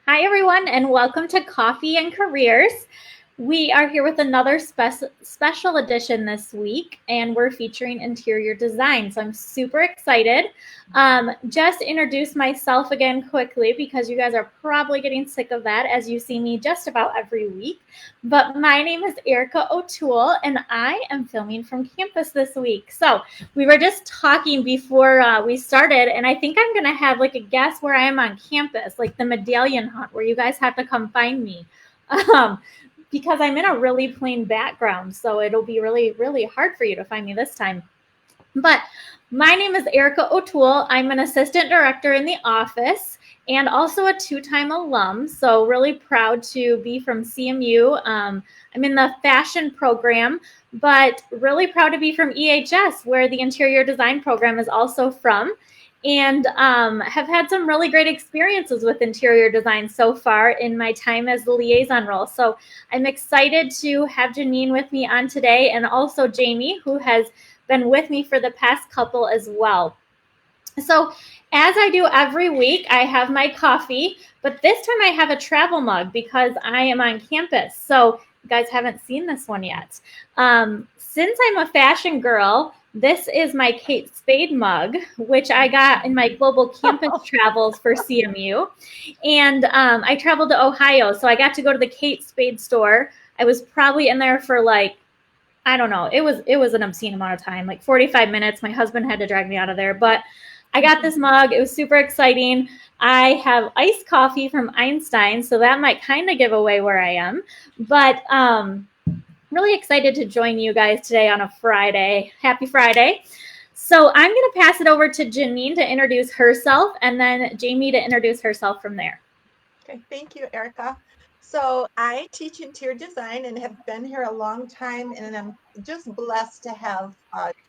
Hi, everyone, and welcome to Coffee and Careers. We are here with another special edition this week, and we're featuring interior design. So I'm super excited. Just introduce myself again quickly because you guys are probably getting sick of that as you see me just about every week. But my name is Erica O'Toole, and I am filming from campus this week. So we were just talking before we started, and I think I'm going to have like a guess where I am on campus, like the medallion hunt where you guys have to come find me. Um, because I'm in a really plain background, so it'll be really, really hard for you to find me this time. But my name is Erica O'Toole. I'm an assistant director in the office and also a two-time alum, so really proud to be from CMU. I'm in the fashion program, but really proud to be from EHS, where the interior design program is also from, and have had some really great experiences with interior design so far in my time as the liaison role. So I'm excited to have Janine with me on today, and also Jamie, who has been with me for the past couple as well. So as I do every week, I have my coffee, but this time I have a travel mug because I am on campus. So you guys haven't seen this one yet. Since I'm a fashion girl, this is my Kate Spade mug, which I got in my global campus travels for CMU. And I traveled to Ohio, so I got to go to the Kate Spade store. I was probably in there for like, I don't know. It was an obscene amount of time, like 45 minutes. My husband had to drag me out of there, but I got this mug. It was super exciting. I have iced coffee from Einstein, so that might kind of give away where I am. But really excited to join you guys today on a Friday. Happy Friday. So I'm going to pass it over to Janine to introduce herself, and then Jamie to introduce herself from there. Okay, thank you, Erica. So I teach interior design and have been here a long time, and I'm just blessed to have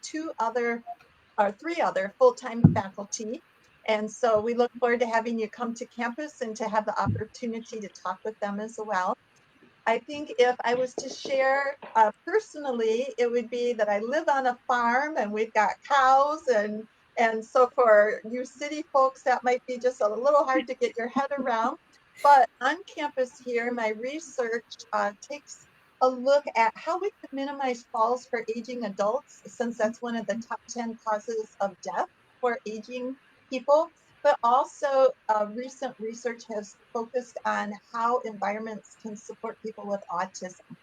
three other full-time faculty. And so we look forward to having you come to campus and to have the opportunity to talk with them as well. I think if I was to share personally, it would be that I live on a farm and we've got cows and so for you city folks, that might be just a little hard to get your head around. But on campus here, my research takes a look at how we could minimize falls for aging adults, since that's one of the top 10 causes of death for aging people. But also, recent research has focused on how environments can support people with autism.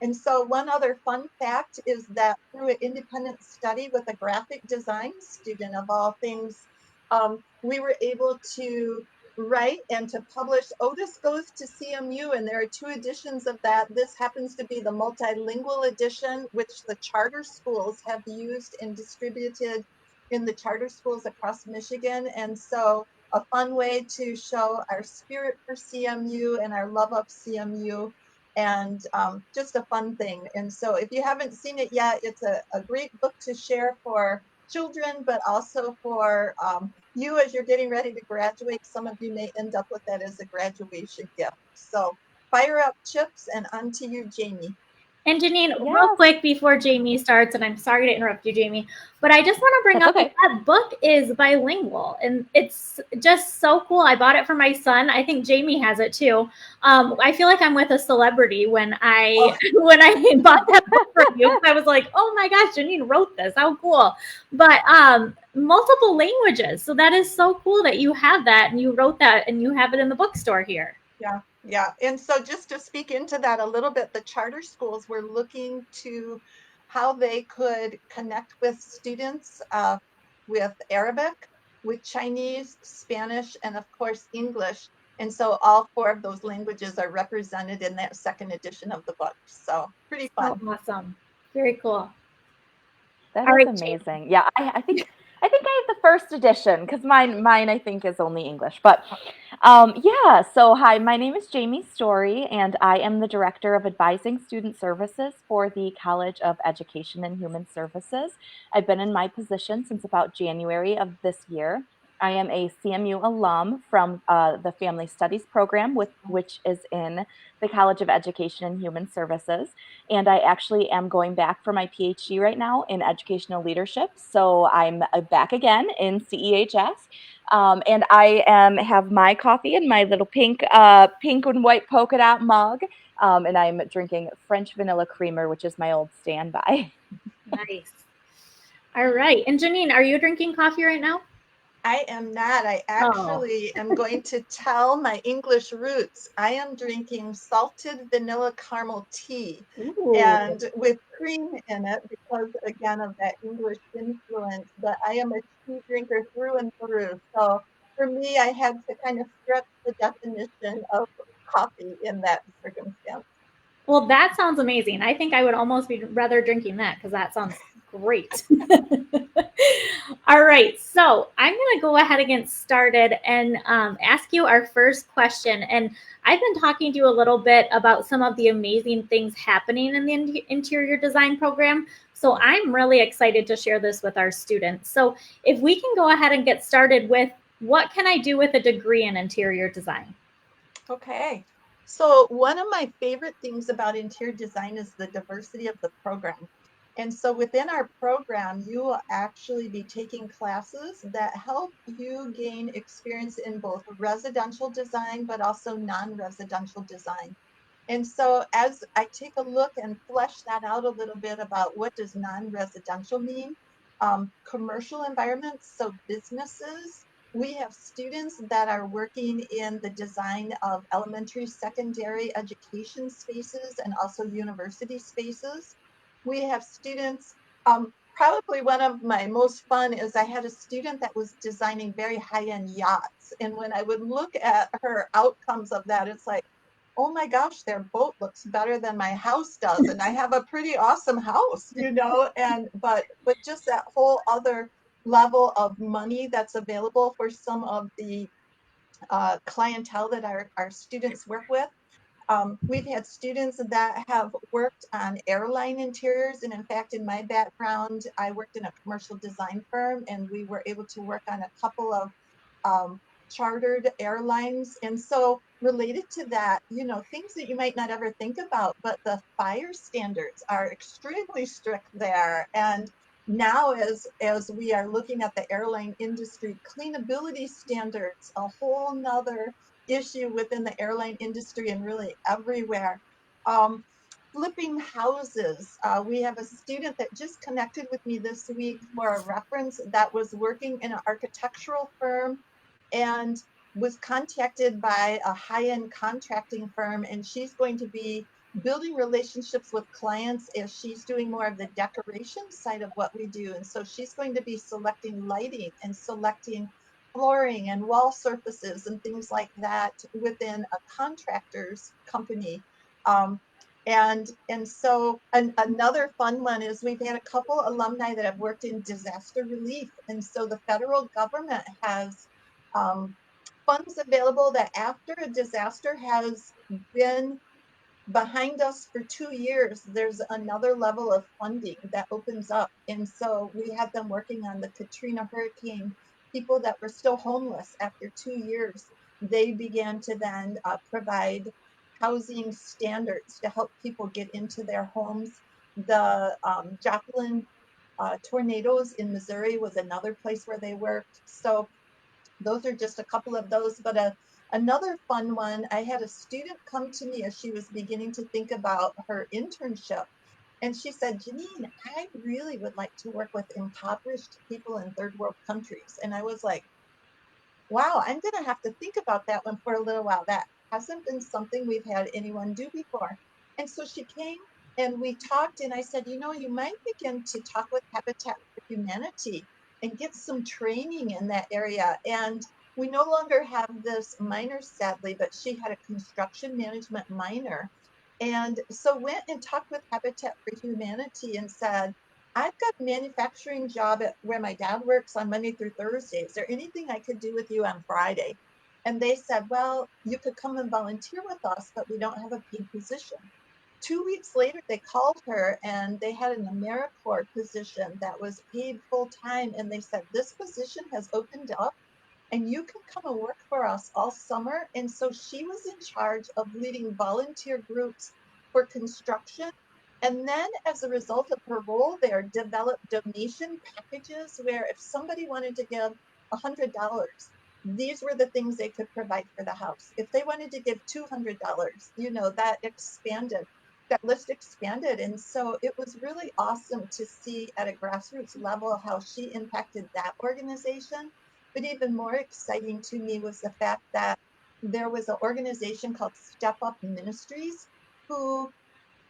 And so, one other fun fact is that through an independent study with a graphic design student, of all things, we were able to write and to publish Otis Goes to CMU, and there are two editions of that. This happens to be the multilingual edition, which the charter schools have used and distributed in the charter schools across Michigan. And so, a fun way to show our spirit for CMU and our love of CMU, and just a fun thing. And so if you haven't seen it yet, it's a great book to share for children, but also for you as you're getting ready to graduate. Some of you may end up with that as a graduation gift. So fire up chips, and on to you, Jamie. And Janine, real Yes, quick before Jamie starts, and I'm sorry to interrupt you, Jamie, but I just want to bring that's up okay. that book is bilingual, and it's just so cool. I bought it for my son. I think Jamie has it too. I feel like I'm with a celebrity when I Oh, when I bought that book from you. I was like, oh my gosh, Janine wrote this. How cool! But multiple languages, so that is so cool that you have that and you wrote that and you have it in the bookstore here. yeah, yeah. And so just to speak into that a little bit, the charter schools were looking to how they could connect with students with Arabic, with Chinese, Spanish, and of course, English. And so all four of those languages are represented in that second edition of the book. So pretty So fun. awesome, very cool. That All is right, Jamie. amazing. Yeah, I think I have the first edition because mine I think is only English. But yeah, so hi, my name is Jamie Story, and I am the Director of Advising Student Services for the College of Education and Human Services. I've been in my position since about January of this year. I am a CMU alum from the Family Studies program, which is in the College of Education and Human Services. And I actually am going back for my PhD right now in educational leadership. So I'm back again in CEHS. And I have my coffee in my little pink and white polka dot mug. And I'm drinking French vanilla creamer, which is my old standby. Nice. All right. And Janine, are you drinking coffee right now? I am not. I Oh. actually am going to tell my English roots. I am drinking salted vanilla caramel tea Ooh. and with cream in it because, again, of that English influence. But I am a tea drinker through and through. So for me, I had to kind of stretch the definition of coffee in that circumstance. Well, that sounds amazing. I think I would almost be rather drinking that because that sounds great. All right, so I'm going to go ahead and get started and ask you our first question. And I've been talking to you a little bit about some of the amazing things happening in the interior design program. So I'm really excited to share this with our students. So if we can go ahead and get started with what can I do with a degree in interior design? Okay. So one of my favorite things about interior design is the diversity of the program. And so within our program, you will actually be taking classes that help you gain experience in both residential design, but also non-residential design. And so as I take a look and flesh that out a little bit about what does non-residential mean, commercial environments, so businesses, we have students that are working in the design of elementary, secondary education spaces and also university spaces. We have students, probably one of my most fun is I had a student that was designing very high-end yachts. And when I would look at her outcomes of that, it's like, oh my gosh, their boat looks better than my house does. And I have a pretty awesome house, and but just that whole other level of money that's available for some of the clientele that our students work with. We've had students that have worked on airline interiors. And in fact, in my background, I worked in a commercial design firm and we were able to work on a couple of chartered airlines. And so related to that, things that you might not ever think about, but the fire standards are extremely strict there. And now as we are looking at the airline industry, cleanability standards, a whole nother issue within the airline industry and really everywhere. Um, Flipping houses. We have a student that just connected with me this week for a reference that was working in an architectural firm and was contacted by a high-end contracting firm, and she's going to be building relationships with clients as she's doing more of the decoration side of what we do. And so she's going to be selecting lighting and selecting flooring and wall surfaces and things like that within a contractor's company. Um, and so another fun one is we've had a couple alumni that have worked in disaster relief. And so the federal government has funds available that after a disaster has been behind us for 2 years, there's another level of funding that opens up. And so we had them working on the Katrina hurricane, people that were still homeless after 2 years. They began to then provide housing standards to help people get into their homes. The Joplin tornadoes in Missouri was another place where they worked. So those are just a couple of those, but another fun one, I had a student come to me as she was beginning to think about her internship. And she said, Janine, I really would like to work with impoverished people in third world countries. And I was like, wow, I'm going to have to think about that one for a little while. That hasn't been something we've had anyone do before. And so she came and we talked, and I said, you might begin to talk with Habitat for Humanity and get some training in that area. And we no longer have this minor, sadly, but she had a construction management minor. And so went and talked with Habitat for Humanity and said, I've got a manufacturing job at where my dad works on Monday through Thursday. Is there anything I could do with you on Friday? And they said, well, you could come and volunteer with us, but we don't have a paid position. 2 weeks later, they called her and they had an AmeriCorps position that was paid full time. And they said, this position has opened up. and you can come and work for us all summer. And so she was in charge of leading volunteer groups for construction. And then, as a result of her role there, developed donation packages where if somebody wanted to give $100, these were the things they could provide for the house. If they wanted to give $200, that expanded, that list expanded. And so it was really awesome to see at a grassroots level how she impacted that organization. But even more exciting to me was the fact that there was an organization called Step Up Ministries who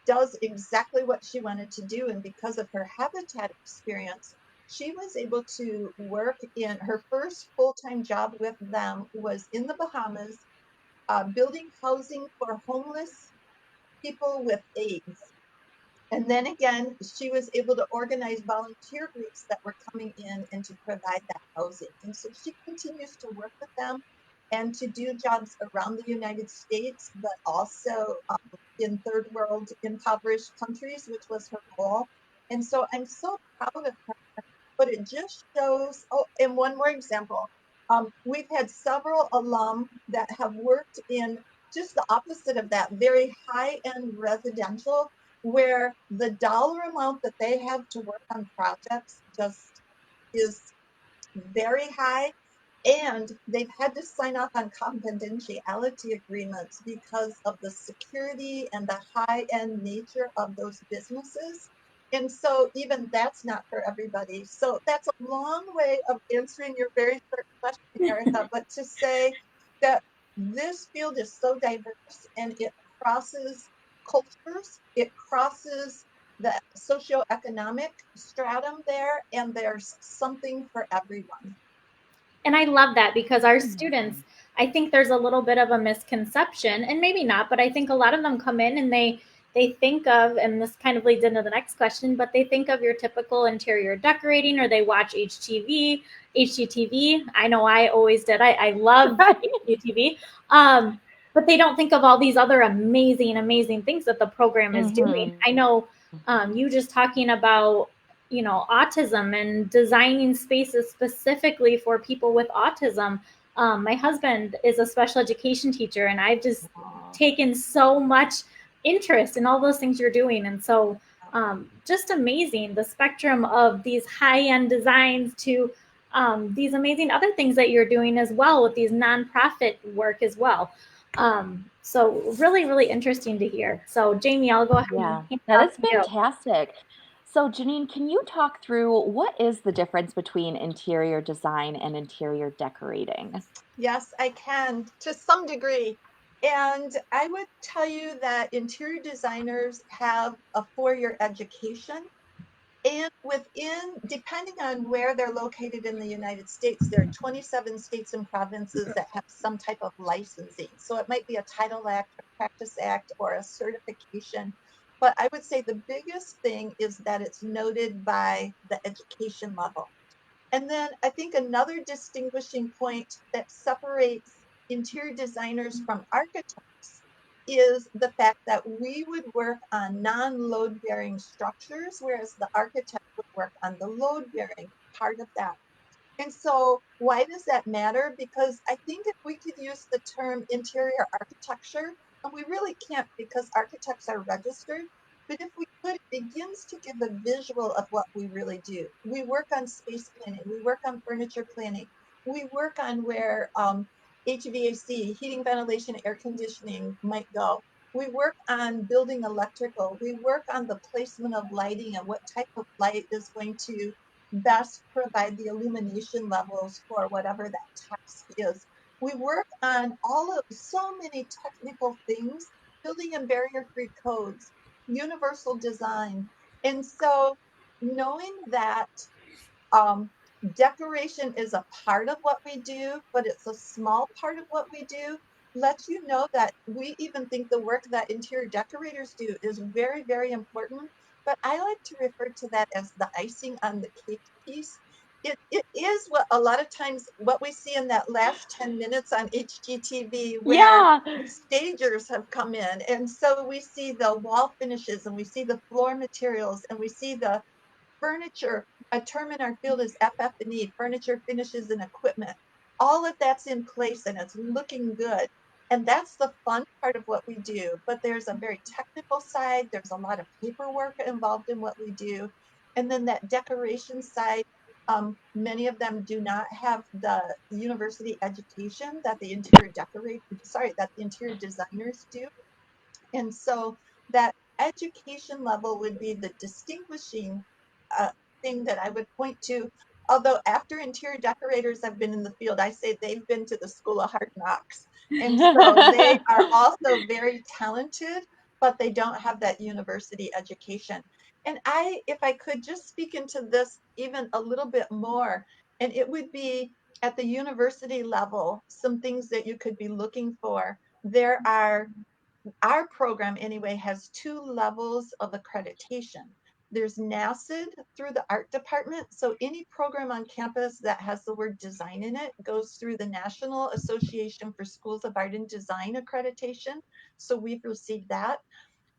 does exactly what she wanted to do. And because of her habitat experience, she was able to work in her first full-time job with them was in the Bahamas, building housing for homeless people with AIDS. And then again, she was able to organize volunteer groups that were coming in and to provide that housing. And so she continues to work with them and to do jobs around the United States, but also in third world impoverished countries, which was her goal. And so I'm so proud of her, but it just shows. Oh, and one more example. We've had several alum that have worked in just the opposite of that, very high end residential, where the dollar amount that they have to work on projects just is very high, and they've had to sign off on confidentiality agreements because of the security and the high end nature of those businesses. And so even that's not for everybody. So that's a long way of answering your very short question, Erica, but to say that this field is so diverse and it crosses cultures, it crosses the socioeconomic stratum there, and there's something for everyone. And I love that because our students, I think there's a little bit of a misconception, and maybe not, but I think a lot of them come in and they think of, and this kind of leads into the next question, but they think of your typical interior decorating, or they watch HGTV. I know I always did. I love HGTV. But they don't think of all these other amazing things that the program is doing. I know you just talking about autism and designing spaces specifically for people with autism. My husband is a special education teacher, and I've just taken so much interest in all those things you're doing. And so just amazing, the spectrum of these high-end designs to these amazing other things that you're doing as well with these nonprofit work as well. So really interesting to hear. So Jamie, I'll go ahead and hand it that off is to you. fantastic. So Janine, can you talk through what is the difference between interior design and interior decorating? Yes, I can to some degree. And I would tell you that interior designers have a 4-year education. And depending on where they're located in the United States, there are 27 states and provinces that have some type of licensing. So it might be a Title Act, a Practice Act, or a certification. But I would say the biggest thing is that it's noted by the education level. And then I think another distinguishing point that separates interior designers from architects is the fact that we would work on non-load bearing structures, whereas the architect would work on the load bearing part of that. And so why does that matter? Because I think if we could use the term interior architecture, and we really can't because architects are registered, but if we could, it begins to give a visual of what we really do. We work on space planning, we work on furniture planning, we work on where HVAC, heating, ventilation, air conditioning might go. We work on building electrical, we work on the placement of lighting and what type of light is going to best provide the illumination levels for whatever that task is. We work on all of so many technical things, building and barrier free codes, universal design. And so knowing that um, decoration is a part of what we do, but it's a small part of what we do, lets you know that we even think the work that interior decorators do is very important. But I like to refer to that as the icing on the cake piece. It is what a lot of times what we see in that last 10 minutes on HGTV where Yeah. the stagers have come in. And so we see the wall finishes and we see the floor materials and we see the furniture. A term in our field is FF&E, furniture, finishes, and equipment. all of that's in place and it's looking good. And that's the fun part of what we do. But there's a very technical side, there's a lot of paperwork involved in what we do. And then that decoration side, many of them do not have the university education that the that the interior designers do. And so that education level would be the distinguishing uh, thing that I would point to. Although after interior decorators have been in the field, I say they've been to the School of Hard Knocks. And so they are also very talented, but they don't have that university education. And if I could just speak into this even a little bit more, and it would be at the university level, some things that you could be looking for. Our program anyway has two levels of accreditation. There's NACID through the art department. So any program on campus that has the word design in it goes through the National Association for Schools of Art and Design accreditation. So we've received that.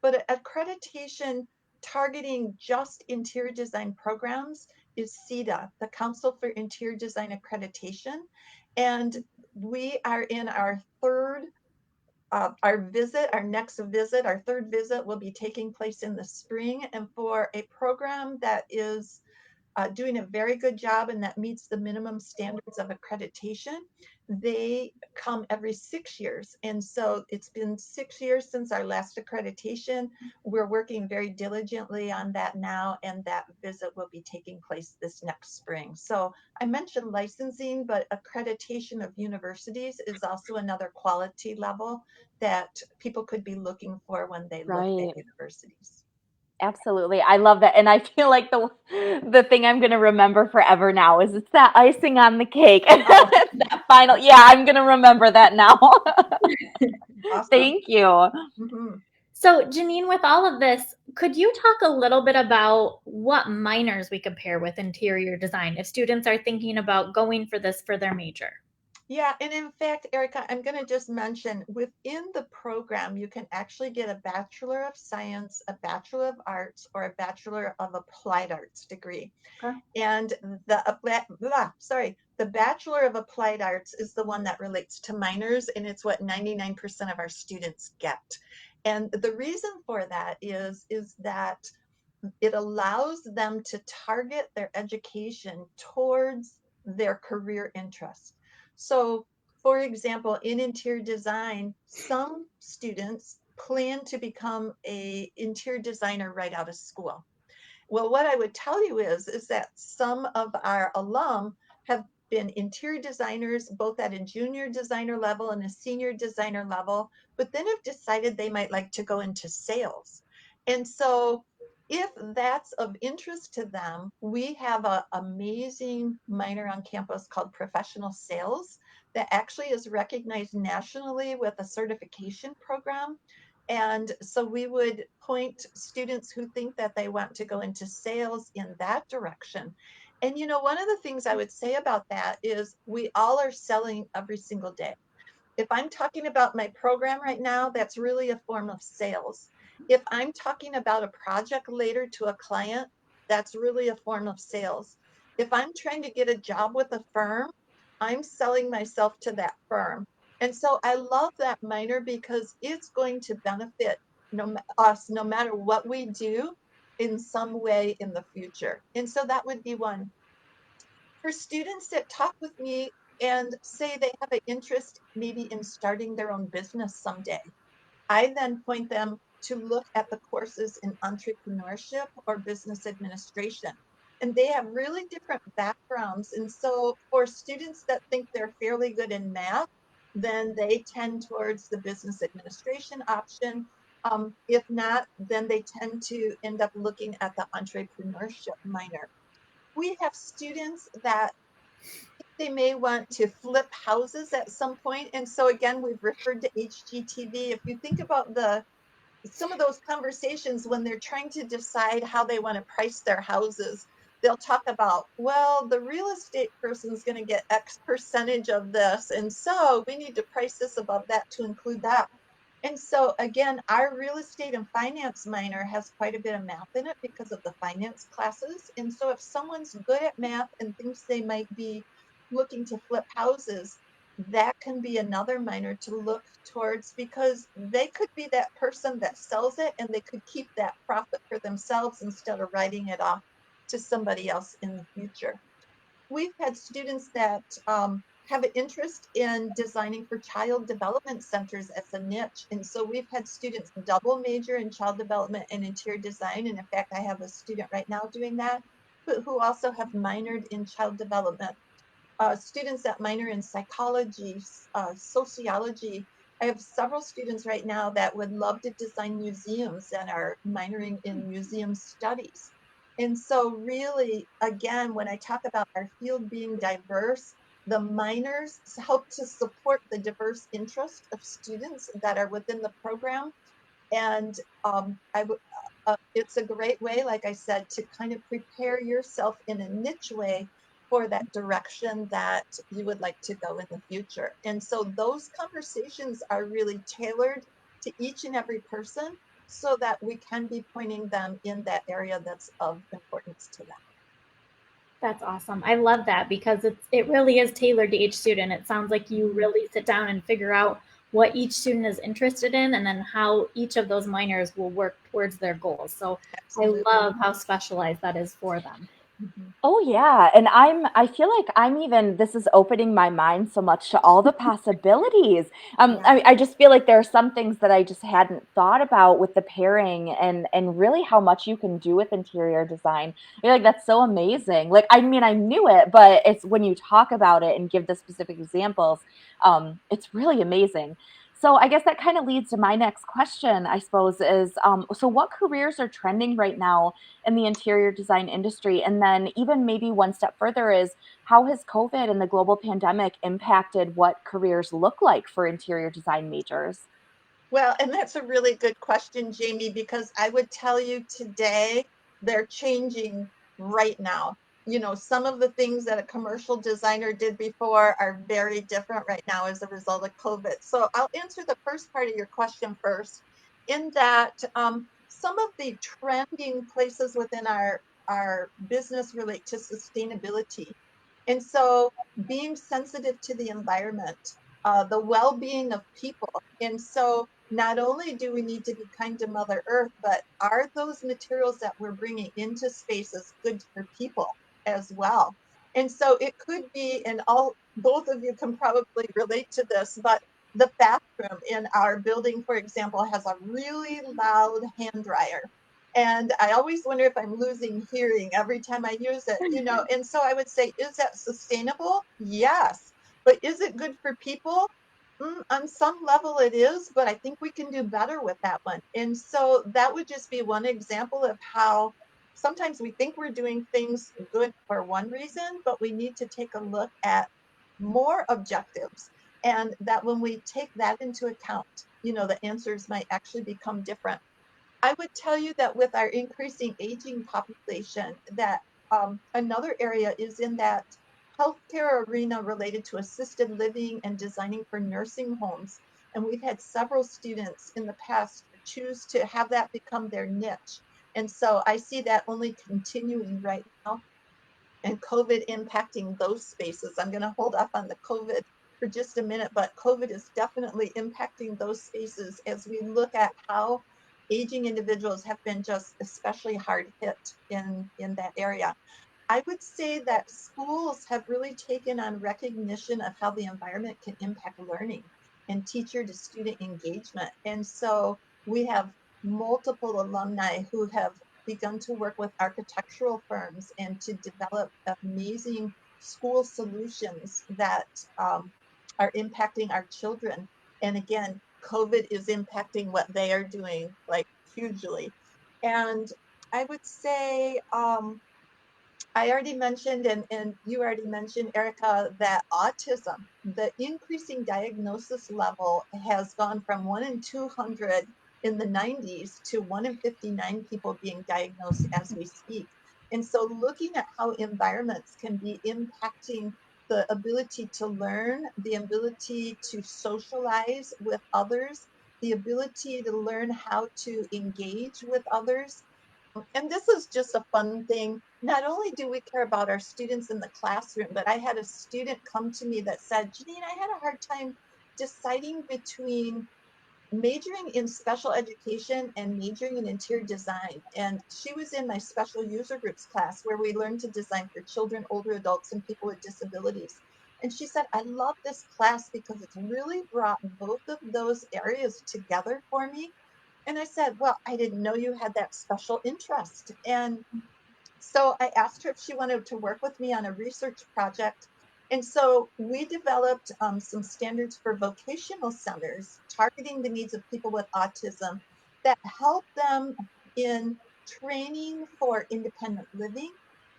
But accreditation targeting just interior design programs is CEDA, the Council for Interior Design Accreditation. And we are in our our third visit will be taking place in the spring. And for a program that is doing a very good job and that meets the minimum standards of accreditation, they come every 6 years. And so it's been 6 years since our last accreditation. We're working very diligently on that now, and that visit will be taking place this next spring. So I mentioned licensing, but accreditation of universities is also another quality level that people could be looking for when they look at Right. universities. Absolutely. I love that. And I feel like the thing I'm going to remember forever now is it's that icing on the cake. Oh, It's that final. Yeah, I'm going to remember that now. awesome. Thank you. Mhm. So, Janine, with all of this, could you talk a little bit about what minors we could pair with interior design if students are thinking about going for this for their major? Yeah, and in fact, Erica, I'm going to just mention within the program, you can actually get a Bachelor of Science, a Bachelor of Arts, or a Bachelor of Applied Arts degree. Okay. And the Bachelor of Applied Arts is the one that relates to minors, and it's what 99% of our students get. And the reason for that is that it allows them to target their education towards their career interest. So, for example, in interior design, some students plan to become a interior designer right out of school. Well, what I would tell you is that some of our alum have been interior designers both at a junior designer level and a senior designer level, but then have decided they might like to go into sales. And so if that's of interest to them, we have an amazing minor on campus called professional sales that actually is recognized nationally with a certification program. And so we would point students who think that they want to go into sales in that direction. And one of the things I would say about that is we all are selling every single day. If I'm talking about my program right now, that's really a form of sales. If I'm talking about a project later to a client, that's really a form of sales. If I'm trying to get a job with a firm, I'm selling myself to that firm. And so I love that minor because it's going to benefit us no matter what we do in some way in the future. And so that would be one. For students that talk with me and say they have an interest maybe in starting their own business someday, I then point them to look at the courses in entrepreneurship or business administration. And they have really different backgrounds. And so for students that think they're fairly good in math, then they tend towards the business administration option. If not, then they tend to end up looking at the entrepreneurship minor. We have students that they may want to flip houses at some point. And so again, we've referred to HGTV. If you think about some of those conversations when they're trying to decide how they want to price their houses, they'll talk about, well, the real estate person is going to get X percentage of this. And so we need to price this above that to include that. And so again, our real estate and finance minor has quite a bit of math in it because of the finance classes. And so if someone's good at math and thinks they might be looking to flip houses, that can be another minor to look towards, because they could be that person that sells it and they could keep that profit for themselves instead of writing it off to somebody else in the future. We've had students that have an interest in designing for child development centers as a niche. And so we've had students double major in child development and interior design. And in fact, I have a student right now doing that, but who also have minored in child development. Students that minor in psychology, sociology. I have several students right now that would love to design museums and are minoring in museum studies. And so, really, again, when I talk about our field being diverse, the minors help to support the diverse interest of students that are within the program. And it's a great way, like I said, to kind of prepare yourself in a niche way for that direction that you would like to go in the future. And so those conversations are really tailored to each and every person so that we can be pointing them in that area that's of importance to them. That's awesome. I love that because it really is tailored to each student. It sounds like you really sit down and figure out what each student is interested in and then how each of those minors will work towards their goals. So Absolutely. I love how specialized that is for them. Mm-hmm. Oh yeah, and I feel like I'm even this is opening my mind so much to all the possibilities. Yeah. I just feel like there are some things that I just hadn't thought about with the pairing and really how much you can do with interior design. I feel like that's so amazing. Like I mean, I knew it, but it's when you talk about it and give the specific examples, it's really amazing. So I guess that kind of leads to my next question, I suppose, is so what careers are trending right now in the interior design industry? And then, even maybe one step further, is how has COVID and the global pandemic impacted what careers look like for interior design majors? Well, and that's a really good question, Jamie, because I would tell you today they're changing right now. You know, some of the things that a commercial designer did before are very different right now as a result of COVID. So I'll answer the first part of your question first, in that some of the trending places within our business relate to sustainability. And so being sensitive to the environment, the well-being of people. And so not only do we need to be kind to Mother Earth, but are those materials that we're bringing into spaces good for people as well? And so it could be, and all both of you can probably relate to this, but the bathroom in our building, for example, has a really loud hand dryer. And I always wonder if I'm losing hearing every time I use it, you know. And so I would say, is that sustainable? Yes. But is it good for people? On some level it is, but I think we can do better with that one. And so that would just be one example of how sometimes we think we're doing things good for one reason, but we need to take a look at more objectives. And that when we take that into account, you know, the answers might actually become different. I would tell you that with our increasing aging population, that another area is in that healthcare arena related to assisted living and designing for nursing homes. And we've had several students in the past choose to have that become their niche. And so I see that only continuing right now, and COVID impacting those spaces. I'm going to hold off on the COVID for just a minute, but COVID is definitely impacting those spaces as we look at how aging individuals have been just especially hard hit in that area. I would say that schools have really taken on recognition of how the environment can impact learning and teacher to student engagement. And so we have multiple alumni who have begun to work with architectural firms and to develop amazing school solutions that are impacting our children. And again, COVID is impacting what they are doing like hugely. And I would say, I already mentioned, and you already mentioned, Erica, that autism, the increasing diagnosis level has gone from 1 in 200 in the 90s to 1 in 59 people being diagnosed as we speak. And so looking at how environments can be impacting the ability to learn, the ability to socialize with others, the ability to learn how to engage with others, And this is just a fun thing. Not only do we care about our students in the classroom, but I had a student come to me that said, Janine, I had a hard time deciding between majoring in special education and majoring in interior design. And she was in my special user groups class where we learned to design for children, older adults, and people with disabilities. And she said, I love this class because it's really brought both of those areas together for me. And I said, well, I didn't know you had that special interest. And so I asked her if she wanted to work with me on a research project. And so we developed some standards for vocational centers targeting the needs of people with autism that help them in training for independent living,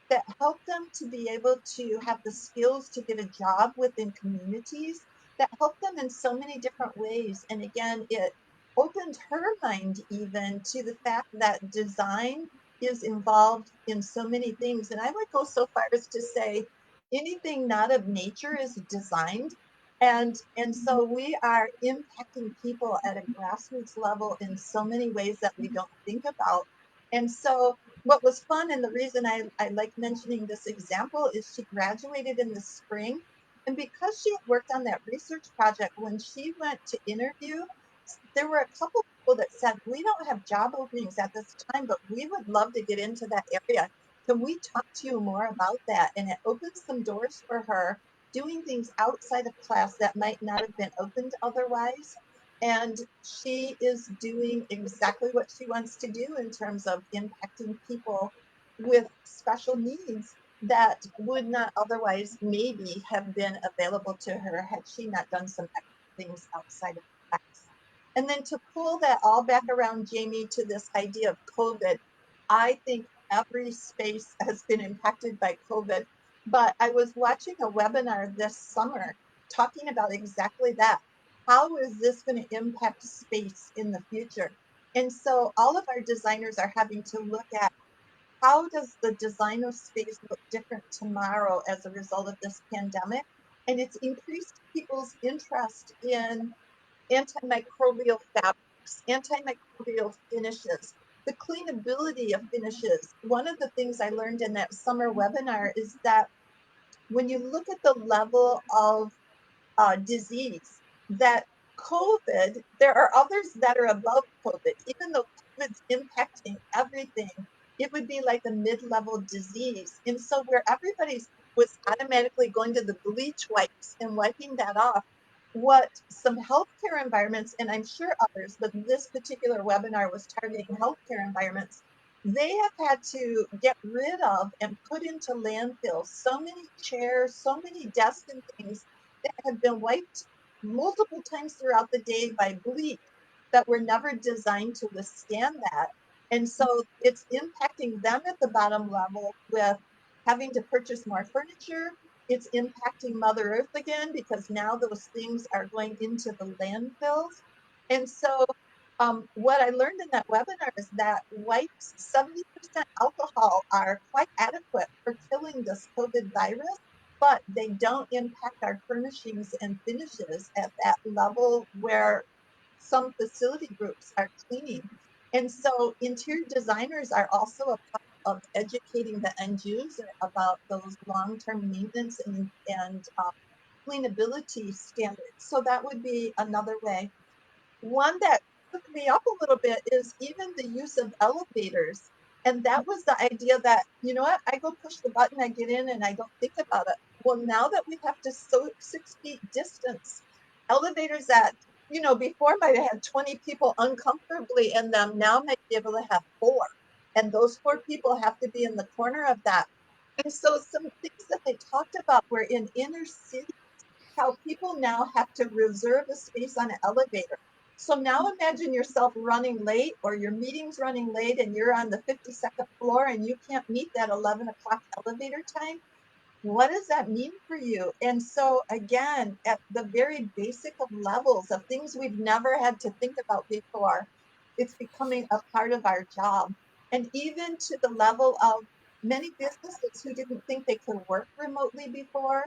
that help them to be able to have the skills to get a job within communities, that help them in so many different ways. And again, it opened her mind even to the fact that design is involved in so many things. And I would go so far as to say anything not of nature is designed. And so we are impacting people at a grassroots level in so many ways that we don't think about. And so what was fun, and the reason I like mentioning this example, is she graduated in the spring. And because she had worked on that research project, when she went to interview, there were a couple people that said, we don't have job openings at this time, but we would love to get into that area. Can we talk to you more about that? And it opened some doors for her doing things outside of class that might not have been opened otherwise. And she is doing exactly what she wants to do in terms of impacting people with special needs that would not otherwise maybe have been available to her had she not done some things outside of class. And then to pull that all back around, Jamie, to this idea of COVID, I think every space has been impacted by COVID. But I was watching a webinar this summer talking about exactly that. How is this going to impact space in the future? And so all of our designers are having to look at how does the design of space look different tomorrow as a result of this pandemic? And it's increased people's interest in antimicrobial fabrics, antimicrobial finishes, the cleanability of finishes. One of the things I learned in that summer webinar is that when you look at the level of disease, that COVID, there are others that are above COVID. Even though COVID's impacting everything, it would be like a mid-level disease. And so where everybody's was automatically going to the bleach wipes and wiping that off, what some healthcare environments, and I'm sure others, but this particular webinar was targeting healthcare environments, they have had to get rid of and put into landfills so many chairs, so many desks and things that have been wiped multiple times throughout the day by bleach that were never designed to withstand that. And so it's impacting them at the bottom level with having to purchase more furniture. It's impacting Mother Earth again because now those things are going into the landfills. And so what I learned in that webinar is that wipes, 70% alcohol, are quite adequate for killing this COVID virus, but they don't impact our furnishings and finishes at that level where some facility groups are cleaning. And so interior designers are also a part of educating the end user about those long-term maintenance and cleanability standards. So that would be another way. One that took me up a little bit is even the use of elevators. And that was the idea that, you know what, I go push the button, I get in, and I don't think about it. Well, now that we have to 6 feet distance, elevators that, before might have had 20 people uncomfortably in them, now might be able to have 4. And those 4 people have to be in the corner of that. And so some things that they talked about were in inner city, how people now have to reserve a space on an elevator. So now imagine yourself running late or your meeting's running late and you're on the 52nd floor and you can't meet that 11 o'clock elevator time. What does that mean for you? And so again, at the very basic of levels of things we've never had to think about before, it's becoming a part of our job. And even to the level of many businesses who didn't think they could work remotely before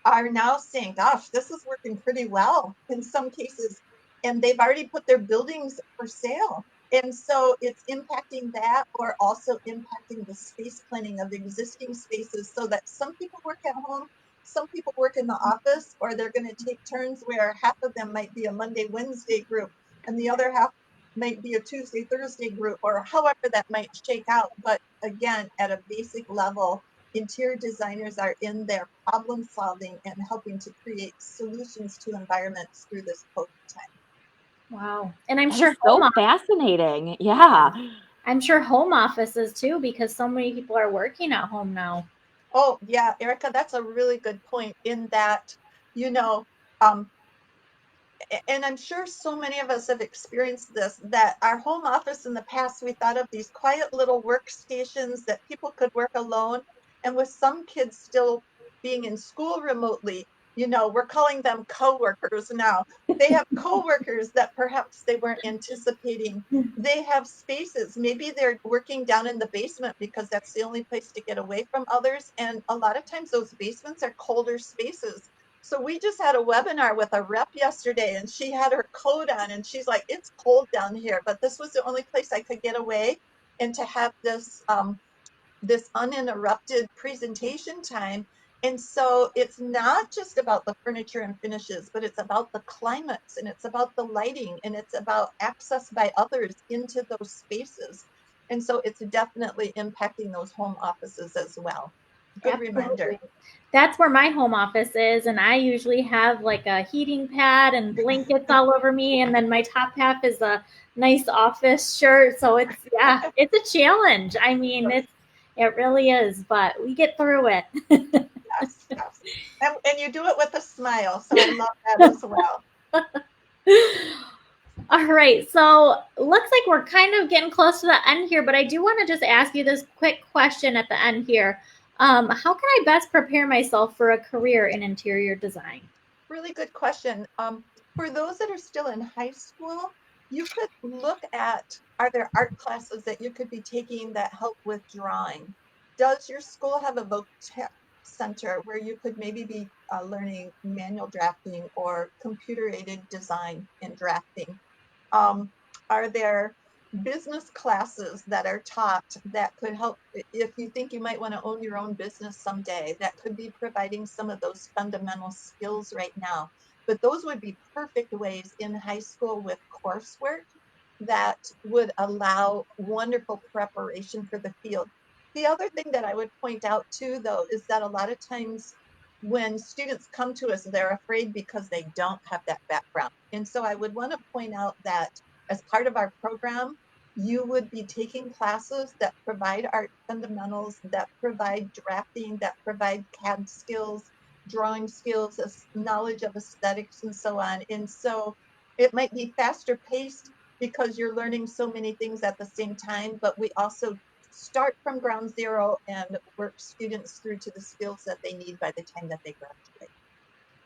are now saying, gosh, this is working pretty well in some cases. And they've already put their buildings for sale. And so it's impacting that, or also impacting the space planning of existing spaces, so that some people work at home, some people work in the office, or they're going to take turns where half of them might be a Monday, Wednesday group, and the other half might be a Tuesday, Thursday group, or however that might shake out. But again, at a basic level, interior designers are in there problem solving and helping to create solutions to environments through this COVID time. Wow. And I'm That sure is so fascinating. Yeah. I'm sure home offices too, because so many people are working at home now. Oh, yeah, Erica, that's a really good point in that, you know, um, and I'm sure so many of us have experienced this, that our home office in the past, we thought of these quiet little workstations that people could work alone. And with some kids still being in school remotely, we're calling them coworkers now. They have coworkers that perhaps they weren't anticipating. They have spaces. Maybe they're working down in the basement because that's the only place to get away from others. And a lot of times those basements are colder spaces. So we just had a webinar with a rep yesterday, and she had her coat on, and she's like, it's cold down here, but this was the only place I could get away and to have this uninterrupted presentation time. And so it's not just about the furniture and finishes, but it's about the climates, and it's about the lighting, and it's about access by others into those spaces. And so it's definitely impacting those home offices as well. Good reminder. Absolutely. That's where my home office is, and I usually have like a heating pad and blankets all over me, and then my top half is a nice office shirt. So it's a challenge. I mean, it really is, but we get through it. Yes, yes. And you do it with a smile, so I love that as well. All right, so looks like we're kind of getting close to the end here, but I do want to just ask you this quick question at the end here. How can I best prepare myself for a career in interior design? Really good question. For those that are still in high school, you could look at, are there art classes that you could be taking that help with drawing? Does your school have a voc center where you could maybe be learning manual drafting or computer aided design and drafting? Um, are there business classes that are taught that could help if you think you might want to own your own business someday, that could be providing some of those fundamental skills right now? But those would be perfect ways in high school with coursework that would allow wonderful preparation for the field. The other thing that I would point out too, though, is that a lot of times when students come to us, they're afraid because they don't have that background. And so I would want to point out that as part of our program, you would be taking classes that provide art fundamentals, that provide drafting, that provide CAD skills, drawing skills, knowledge of aesthetics, and so on. And so it might be faster paced because you're learning so many things at the same time, but we also start from ground zero and work students through to the skills that they need by the time that they graduate.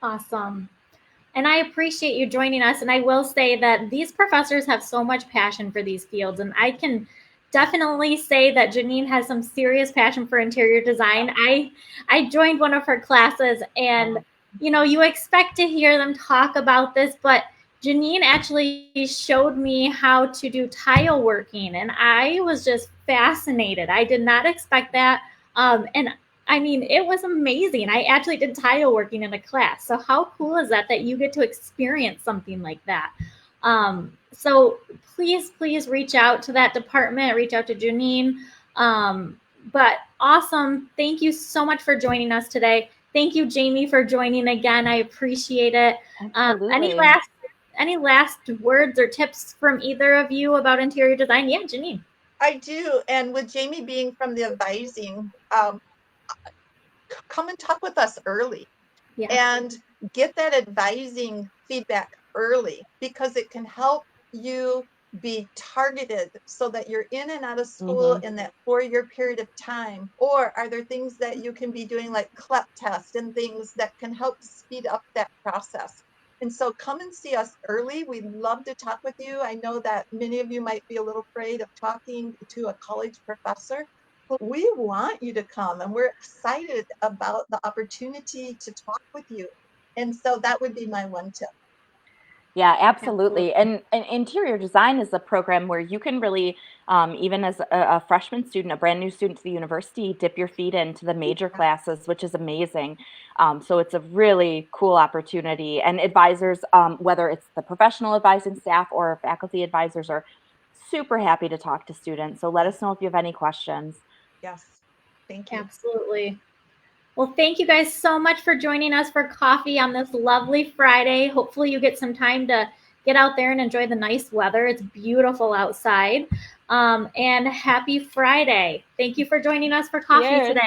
Awesome. And I appreciate you joining us. And I will say that these professors have so much passion for these fields. And I can definitely say that Janine has some serious passion for interior design. I joined one of her classes, and you expect to hear them talk about this, but Janine actually showed me how to do tile working, and I was just fascinated. I did not expect that. And I mean, it was amazing. I actually did tile working in a class. So how cool is that you get to experience something like that? So please reach out to that department, reach out to Janine. But awesome. Thank you so much for joining us today. Thank you, Jamie, for joining again. I appreciate it. Absolutely. Any last words or tips from either of you about interior design? Yeah, Janine. I do. And with Jamie being from the advising, come and talk with us early. Yeah. And get that advising feedback early, because it can help you be targeted so that you're in and out of school in that 4-year period of time. Or are there things that you can be doing like CLEP test and things that can help speed up that process? And so come and see us early. We'd love to talk with you. I know that many of you might be a little afraid of talking to a college professor, but we want you to come, and we're excited about the opportunity to talk with you. And so that would be my one tip. Yeah, absolutely. And interior design is a program where you can really, even as a freshman student, a brand new student to the university, dip your feet into the major classes, which is amazing. So it's a really cool opportunity. And advisors, whether it's the professional advising staff or faculty advisors, are super happy to talk to students. So let us know if you have any questions. Yes. Thank you. Absolutely. Well, thank you guys so much for joining us for coffee on this lovely Friday. Hopefully you get some time to get out there and enjoy the nice weather. It's beautiful outside. And happy Friday. Thank you for joining us for coffee Cheers. today.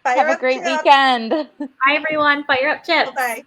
Fire Have a up, great Chip. weekend. Bye, everyone. Fire up chips. Bye-bye.